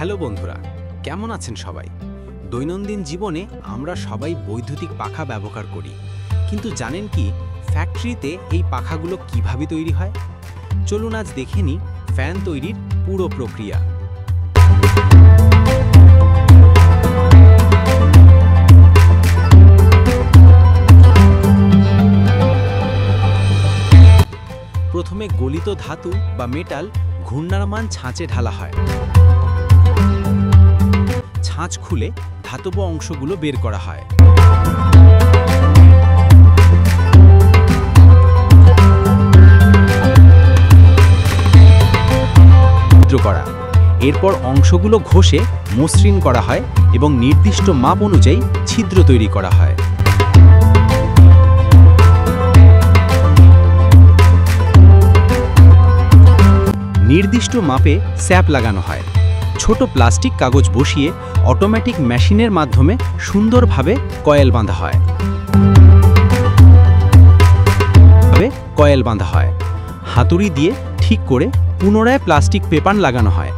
Hello বন্ধুরা, কেমন আছেন সবাই? দৈনন্দিন জীবনে আমরা সবাই বৈদ্যুতিক পাখা ব্যবহার করি, কিন্তু জানেন কি ফ্যাক্টরিতে এই পাখাগুলো কিভাবে তৈরি হয়? চলুন আজ দেখে নিই ফ্যান তৈরির পুরো প্রক্রিয়া। প্রথমে গলিত ধাতু বা মেটাল ঘূর্ণায়মান ছাঁচে ঢালা হয়। ছাঁচ খুলে ধাতব অংশগুলো বের করা হয়। এরপর অংশগুলো ঘষে মসৃণ করা হয় এবং নির্দিষ্ট মাপ অনুযায়ী ছিদ্র তৈরি করা হয়। নির্দিষ্ট মাপে স্যাপ লাগানো হয়। ছোট প্লাস্টিক কাগজ বসিয়ে অটোমেটিক মেশিনের মাধ্যমে সুন্দরভাবে কয়েল বাঁধা হয়। হাতুড়ি দিয়ে ঠিক করে পুনরায় প্লাস্টিক পেপার লাগানো হয়।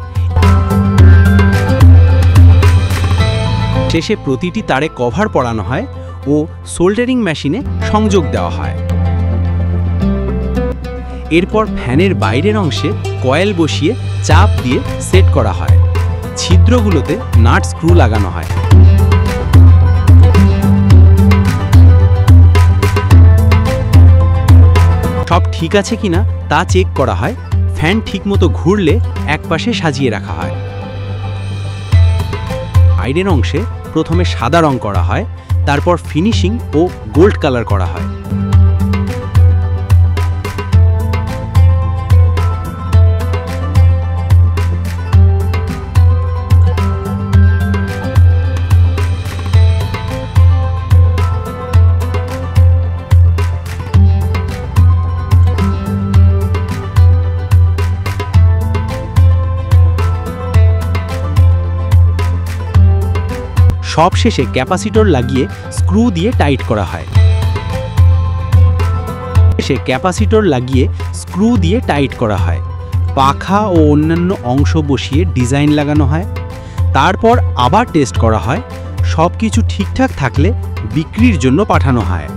শেষে প্রতিটি তারে কভার পরানো হয় ও সোল্ডারিং মেশিনে সংযোগ দেওয়া হয়। এরপর ফ্যানের বাইরের অংশে কয়েল বসিয়ে চাপ দিয়ে সেট করা হয়। ছিদ্রগুলোতে নাট স্ক্রু লাগানো হয়। সব ঠিক আছে কিনা তা চেক করা হয়। ফ্যান ঠিকমতো ঘুরলে একপাশে সাজিয়ে রাখা হয়। বাইরের অংশে প্রথমে সাদা রং করা হয়, তারপর ফিনিশিং ও গোল্ড কালার করা হয়। সবশেষে ক্যাপাসিটর লাগিয়ে স্ক্রু দিয়ে টাইট করা হয়। পাখা ও অন্যান্য অংশ বসিয়ে ডিজাইন লাগানো হয়। তারপর আবার টেস্ট করা হয়। সবকিছু ঠিকঠাক থাকলে বিক্রির জন্য পাঠানো হয়।